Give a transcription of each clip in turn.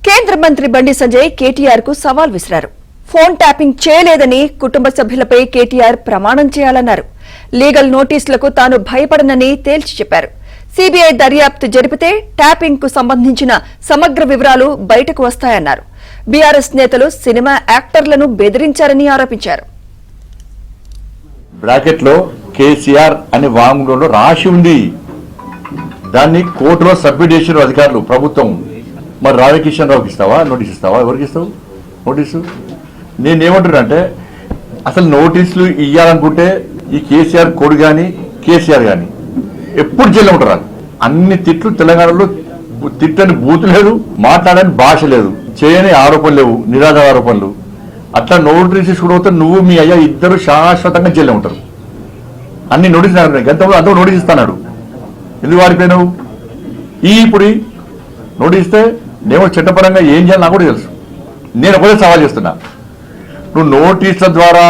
కేంద్ర మంత్రి బండి సంజయ్ కేటీఆర్ కు సవాల్ విసిరారు. ఫోన్ ట్యాపింగ్ చేయలేదని కుటుంబ సభ్యులపై కేటీఆర్ ప్రమాణం చేయాలన్నారు. లీగల్ నోటీసులకు తాను భయపడనని తేల్చి చెప్పారు. సీబీఐ దర్యాప్తు జరిపితే ట్యాపింగ్ కు సంబంధించిన సమగ్ర వివరాలు బయటకు వస్తాయన్నారు. బీఆర్ఎస్ నేతలు సినిమా యాక్టర్లను బెదిరించారని ఆరోపించారు. బ్రాకెట్ లో కేసీఆర్ అనే వాంగ్మూలంలో రాసి ఉంది. దాన్ని కోర్టులో సబ్మిట్ చేసిన అధికారులు ప్రభుత్వం. మరి రాధాకిషన్ రావుకి ఇస్తావా, నోటీస్ ఇస్తావా? ఎవరికి ఇస్తావు నోటీసు? నేనేమంటున్నానంటే అసలు నోటీసులు ఇవ్వాలనుకుంటే ఈ కేసీఆర్ కొడు కానీ కేసీఆర్ కానీ ఎప్పుడు జైల్లో ఉంటారు. అన్ని తిట్లు తెలంగాణలో తిట్టని బూతు లేదు, మాట్లాడని భాష లేదు, చేయని ఆరోపణలు లేవు, నిరాధార ఆరోపణలు. అట్లా నోటీస్ కూడా నువ్వు మీ అయ్యా ఇద్దరు శాశ్వతంగా జైల్లో ఉంటారు. అన్ని నోటీస్ గతంలో అంతా నోటీస్ ఇస్తాడు. ఎందుకు వారిపోయినావు? ఇప్పుడు నోటీస్ ఇస్తే నేను చట్టపరంగా ఏం చేయాలి నాకు కూడా తెలుసు. నేను ఒకటే సవాల్ చేస్తున్నా, నువ్వు నోటీసుల ద్వారా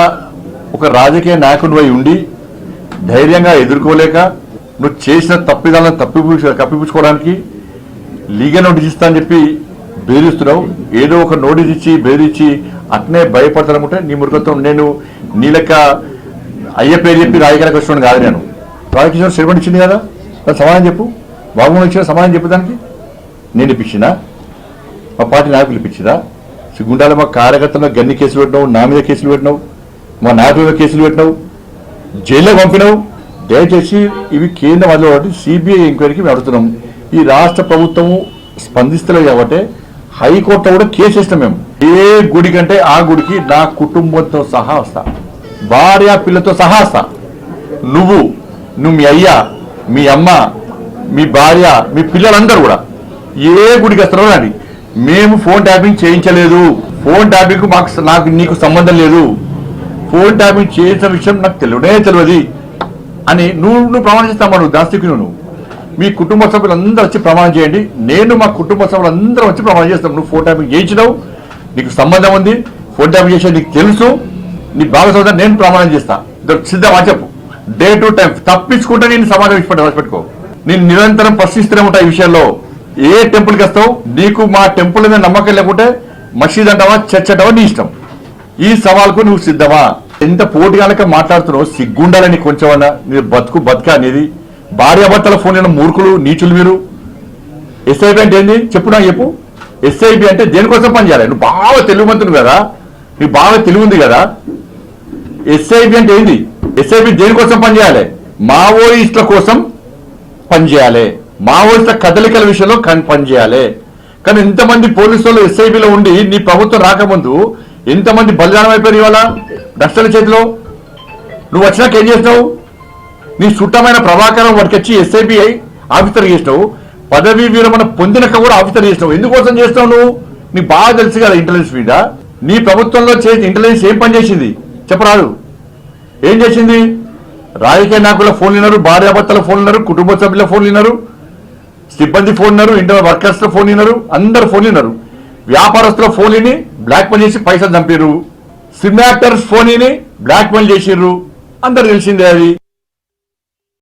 ఒక రాజకీయ నాయకుడిపై ఉండి ధైర్యంగా ఎదుర్కోలేక నువ్వు చేసిన తప్పిదాలను కప్పిపుచ్చుకోవడానికి లీగల్ నోటీస్ ఇస్తా అని చెప్పి బెదిరిస్తున్నావు. ఏదో ఒక నోటీస్ ఇచ్చి బెదిరించి అట్నే భయపడతానుకుంటే నీ మురుగత్వం. నేను నీ లెక్క అయ్య పేరు చెప్పి రాజకీయాలకు వచ్చిన కాదు. నేను రాజకీయ స్టేట్మెంట్ ఇచ్చింది కదా, సమాధానం చెప్పు. బాబు ఇచ్చిన సమాధానం చెప్పేదానికి నేను ఇప్పించినా, మా పార్టీ నాయకులు ఇప్పించినా? సిగ్గుండాలి. మా కార్యకర్తలు గన్ని కేసులు పెట్టినావు, నా మీద కేసులు పెట్టినావు, మా నాయకుల మీద కేసులు పెట్టినావు, జైల్లో పంపినావు. దయచేసి ఇవి కేంద్రం అదిలో కాబట్టి సిబిఐ ఎంక్వైరీకి మేము అడుగుతున్నాం. ఈ రాష్ట్ర ప్రభుత్వము స్పందిస్తలేదు కాబట్టి హైకోర్టులో కూడా కేసు వేస్తాం. మేము ఏ గుడి కంటే ఆ గుడికి నా కుటుంబంతో సహా వస్తా, భార్య పిల్లతో సహా వస్తా. నువ్వు మీ అయ్యా, మీ అమ్మ, మీ భార్య, మీ పిల్లలందరూ కూడా ఏ గుడికి వస్తారో అని. మేము ఫోన్ ట్యాపింగ్ చేయించలేదు. ఫోన్ ట్యాపింగ్ నాకు నీకు సంబంధం లేదు. ఫోన్ ట్యాపింగ్ చేసిన విషయం నాకు తెలియదు అని నువ్వు ప్రమాణం చేస్తామా? నువ్వు దాస్తికి నువ్వు మీ కుటుంబ సభ్యులందరూ వచ్చి ప్రమాణం చేయండి. నేను మా కుటుంబ సభ్యులందరూ వచ్చి ప్రమాణం చేస్తాం. నువ్వు ఫోన్ ట్యాపింగ్ చేయించినావు, నీకు సంబంధం ఉంది, ఫోన్ ట్యాపింగ్ చేసే నీకు తెలుసు, నీ భాగస్వామ్యం నేను ప్రమాణం చేస్తా. సిద్ధమా చెప్పు. డే టు టైం తప్పించుకుంటే నేను సమాధానం పెట్టుకో. నేను నిరంతరం ప్రశ్నిస్తూనే ఉంటా ఈ విషయంలో. ఏ టెంపుల్కి వస్తావు? నీకు మా టెంపుల్ మీద నమ్మకం లేకుంటే మసీద్ అంటావా, చర్చ్ అంటావా, నీ ఇష్టం. ఈ సవాల్కు నువ్వు సిద్ధమా? ఎంత పోటీగాలక మాట్లాడుతున్నావు? సిగ్గుండాలని కొంచెమన్నా. మీరు బతుక అనేది భార్యాభర్తల ఫోన్ అయిన మూర్ఖులు, నీచులు మీరు. ఎస్ఐబి అంటే ఏంది చెప్పు, నాకు చెప్పు. ఎస్ఐబి అంటే దేనికోసం పనిచేయాలి? నువ్వు బాగా తెలివిమంతుడు కదా, నీకు బాగా తెలివి ఉంది కదా. ఎస్ఐబి అంటే ఏంది? ఎస్ఐబి దేనికోసం పనిచేయాలి? మావోయిస్టుల కోసం పనిచేయాలి, మావోయిస్టుల కదలికల విషయంలో పనిచేయాలి. కానీ ఇంతమంది పోలీసులు ఎస్ఐబిలో ఉండి నీ ప్రభుత్వం రాకముందు ఎంతమంది బలిదానం అయిపోయారు ఇవాళ నక్సల చేతిలో. నువ్వు వచ్చినాక ఏం చేసినావు? నీ చుట్టమైన ప్రభాకరం వాడికి వచ్చి ఎస్ఐబిఐ ఆఫీసర్ చేసినావు. పదవీ విరమణ పొందినాక కూడా ఆఫీసర్ చేసినావు. ఎందుకోసం చేస్తావు నువ్వు? నీకు బాగా తెలుసు కదా ఇంటెలిజెన్స్ మీద. నీ ప్రభుత్వంలో ఇంటెలిజెన్స్ ఏం పని చేసింది చెప్పరాదు? ఏం చేసింది? రాజకీయ నాయకుల ఫోన్లు విన్నారు, భార్యాభర్తల ఫోన్లు విన్నారు, కుటుంబ సభ్యుల ఫోన్లు విన్నారు, సిబ్బంది ఫోన్ విన్నారు, ఇంటర్ వర్కర్స్ ఫోన్ విన్నారు, అందరు ఫోన్ విన్నారు. వ్యాపారస్తుల ఫోన్ విని బ్లాక్ మెయిల్ చేసి పైసలు చంపారు. సినిమా యాక్టర్స్ ఫోన్ విని బ్లాక్ మెయిల్ చేసిర్రు. అందరు తెలిసిందే అది.